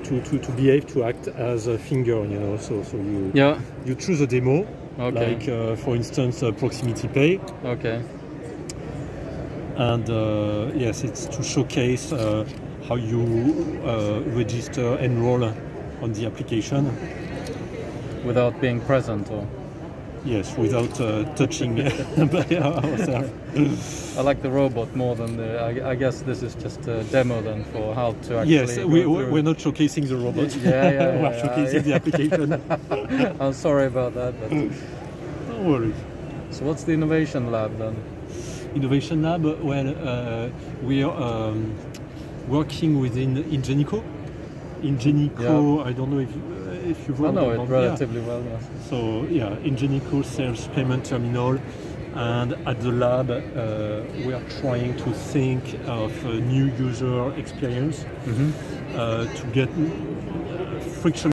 to behave, to act as a finger, you know. So you choose a demo, like for instance proximity pay. Okay. And yes, it's to showcase how you register, enroll on the application. Without being present, or? Yes, without touching by ourselves. I like the robot more than the. I guess this is just a demo then for how to actually. Yes, we're not showcasing the robot. We're showcasing the application. I'm sorry about that, but don't worry. So what's the innovation lab then? Innovation lab. Well, we are working within Ingenico. Ingenico. I don't know if you've heard about it. I know it relatively well, yes. So yeah, Ingenico sells payment terminal, and at the lab we are trying to think of a new user experience to get friction